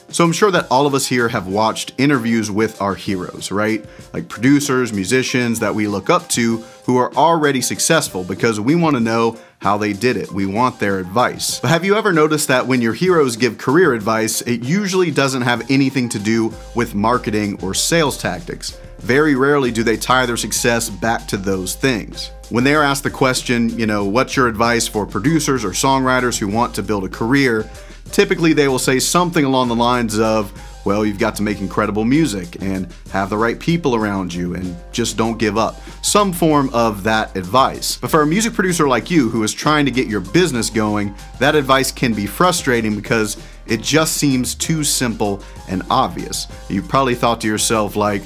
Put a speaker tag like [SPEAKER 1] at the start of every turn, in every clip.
[SPEAKER 1] So I'm sure that all of us here have watched interviews with our heroes, right? Like producers, musicians that we look up to who are already successful because we want to know how they did it. We want their advice. But have you ever noticed that when your heroes give career advice, it usually doesn't have anything to do with marketing or sales tactics? Very rarely do they tie their success back to those things. When they're asked the question, what's your advice for producers or songwriters who want to build a career? Typically they will say something along the lines of, well, you've got to make incredible music and have the right people around you and just don't give up. Some form of that advice. But for a music producer like you who is trying to get your business going, that advice can be frustrating because it just seems too simple and obvious. You probably thought to yourself, like,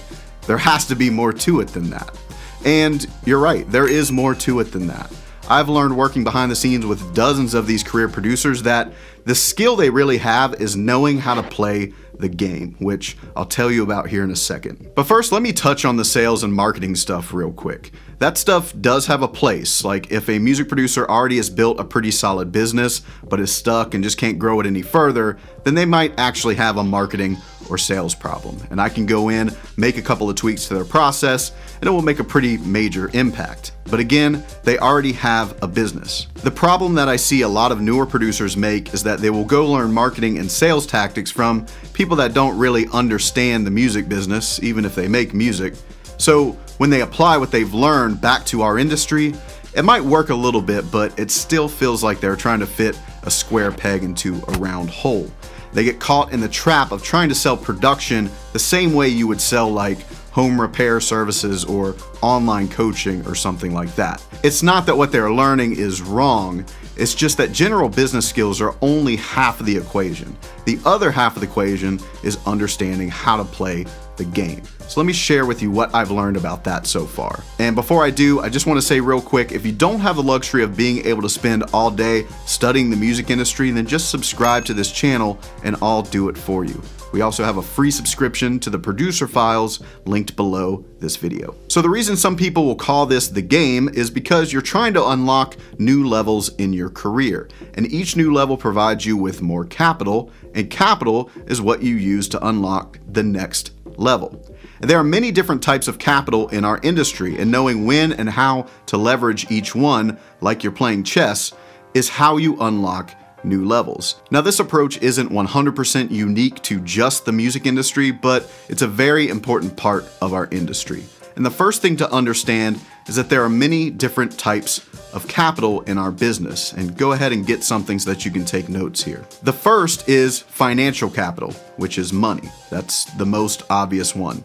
[SPEAKER 1] there has to be more to it than that. And you're right, there is more to it than that. I've learned working behind the scenes with dozens of these career producers that the skill they really have is knowing how to play the game, which I'll tell you about here in a second. But first, let me touch on the sales and marketing stuff real quick. That stuff does have a place. Like if a music producer already has built a pretty solid business, but is stuck and just can't grow it any further, then they might actually have a marketing or sales problem. And I can go in, make a couple of tweaks to their process, and it will make a pretty major impact. But again, they already have a business. The problem that I see a lot of newer producers make is that they will go learn marketing and sales tactics from people that don't really understand the music business, even if they make music. So when they apply what they've learned back to our industry, it might work a little bit, but it still feels like they're trying to fit a square peg into a round hole. They get caught in the trap of trying to sell production the same way you would sell like home repair services or online coaching or something like that. It's not that what they're learning is wrong, it's just that general business skills are only half of the equation. The other half of the equation is understanding how to play the game. So let me share with you what I've learned about that so far. And before I do, I just want to say real quick, if you don't have the luxury of being able to spend all day studying the music industry, then just subscribe to this channel and I'll do it for you. We also have a free subscription to the producer files linked below this video. So the reason some people will call this the game is because you're trying to unlock new levels in your career. And each new level provides you with more capital, and capital is what you use to unlock the next level. And there are many different types of capital in our industry, and knowing when and how to leverage each one, like you're playing chess, is how you unlock new levels. Now, this approach isn't 100% unique to just the music industry, but it's a very important part of our industry. And the first thing to understand is that there are many different types of capital in our business. And go ahead and get something so that you can take notes here. The first is financial capital, which is money. That's the most obvious one.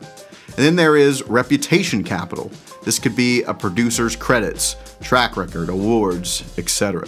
[SPEAKER 1] And then there is reputation capital. This could be a producer's credits, track record, awards, etc.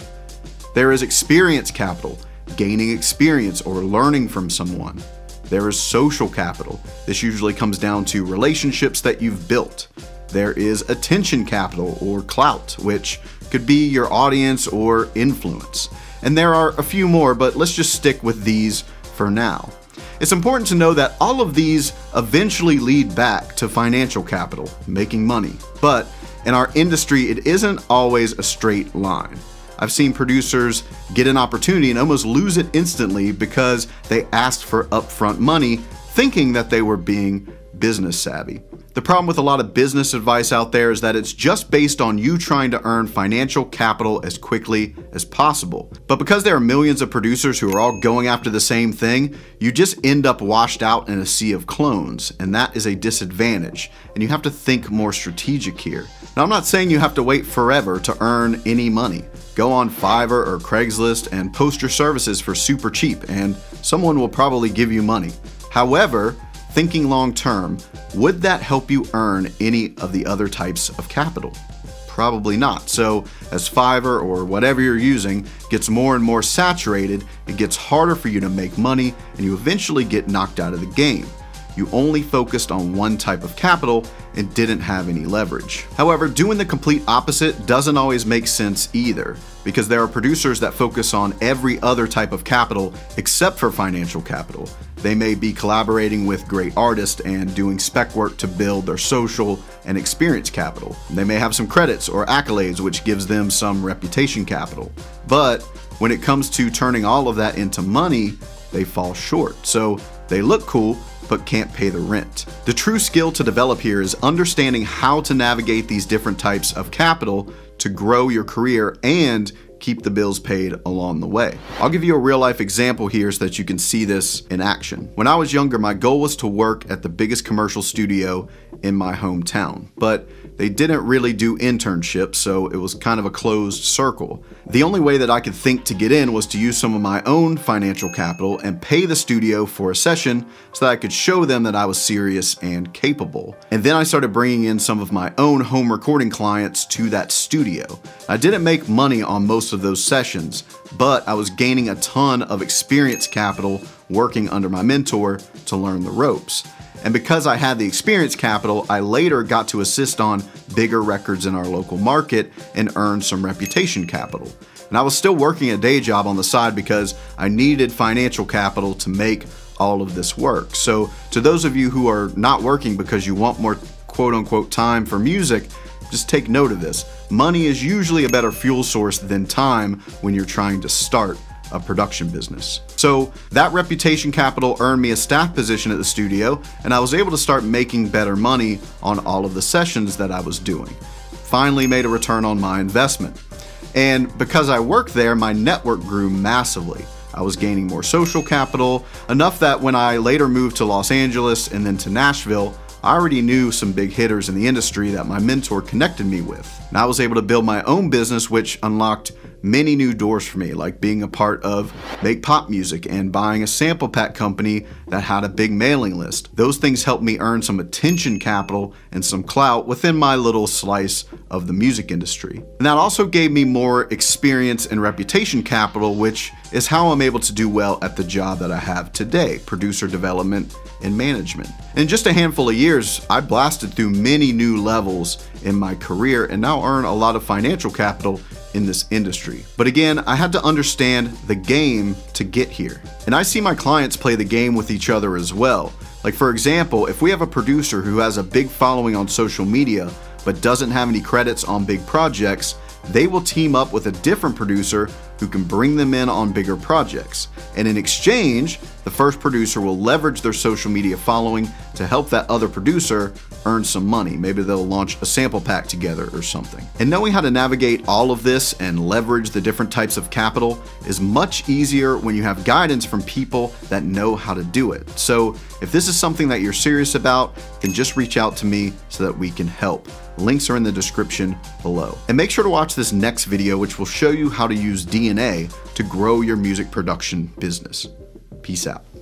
[SPEAKER 1] There is experience capital, gaining experience or learning from someone. There is social capital. This usually comes down to relationships that you've built. There is attention capital or clout, which could be your audience or influence. And there are a few more, but let's just stick with these for now. It's important to know that all of these eventually lead back to financial capital, making money. But in our industry, it isn't always a straight line. I've seen producers get an opportunity and almost lose it instantly because they asked for upfront money, thinking that they were being business savvy. The problem with a lot of business advice out there is that it's just based on you trying to earn financial capital as quickly as possible. But because there are millions of producers who are all going after the same thing, you just end up washed out in a sea of clones, and that is a disadvantage, and you have to think more strategic here. Now, I'm not saying you have to wait forever to earn any money. Go on Fiverr or Craigslist and post your services for super cheap, and someone will probably give you money. However, thinking long term, would that help you earn any of the other types of capital? Probably not. So as Fiverr or whatever you're using gets more and more saturated, it gets harder for you to make money and you eventually get knocked out of the game. You only focused on one type of capital and didn't have any leverage. However, doing the complete opposite doesn't always make sense either, because there are producers that focus on every other type of capital except for financial capital. They may be collaborating with great artists and doing spec work to build their social and experience capital. They may have some credits or accolades, which gives them some reputation capital. But when it comes to turning all of that into money, they fall short. So they look cool, but can't pay the rent. The true skill to develop here is understanding how to navigate these different types of capital to grow your career and keep the bills paid along the way. I'll give you a real life example here so that you can see this in action. When I was younger, my goal was to work at the biggest commercial studio in my hometown, but they didn't really do internships, so it was kind of a closed circle. The only way that I could think to get in was to use some of my own financial capital and pay the studio for a session so that I could show them that I was serious and capable. And then I started bringing in some of my own home recording clients to that studio. I didn't make money on most of those sessions, but I was gaining a ton of experience capital working under my mentor to learn the ropes. And because I had the experience capital, I later got to assist on bigger records in our local market and earn some reputation capital. And I was still working a day job on the side because I needed financial capital to make all of this work. So to those of you who are not working because you want more quote unquote time for music, just take note of this. Money is usually a better fuel source than time when you're trying to start a production business. So that reputation capital earned me a staff position at the studio, and I was able to start making better money on all of the sessions that I was doing. Finally made a return on my investment. And because I worked there, my network grew massively. I was gaining more social capital, enough that when I later moved to Los Angeles and then to Nashville, I already knew some big hitters in the industry that my mentor connected me with. And I was able to build my own business, which unlocked many new doors for me, like being a part of Make Pop Music and buying a sample pack company that had a big mailing list. Those things helped me earn some attention capital and some clout within my little slice of the music industry. And that also gave me more experience and reputation capital, which is how I'm able to do well at the job that I have today, producer development and management. In just a handful of years, I blasted through many new levels in my career and now earn a lot of financial capital in this industry. But again, I had to understand the game to get here. And I see my clients play the game with each other as well. Like for example, if we have a producer who has a big following on social media, but doesn't have any credits on big projects, they will team up with a different producer who can bring them in on bigger projects. And in exchange, the first producer will leverage their social media following to help that other producer earn some money. Maybe they'll launch a sample pack together or something. And knowing how to navigate all of this and leverage the different types of capital is much easier when you have guidance from people that know how to do it. So if this is something that you're serious about, then just reach out to me so that we can help. Links are in the description below. And make sure to watch this next video, which will show you how to use DNA to grow your music production business. Peace out.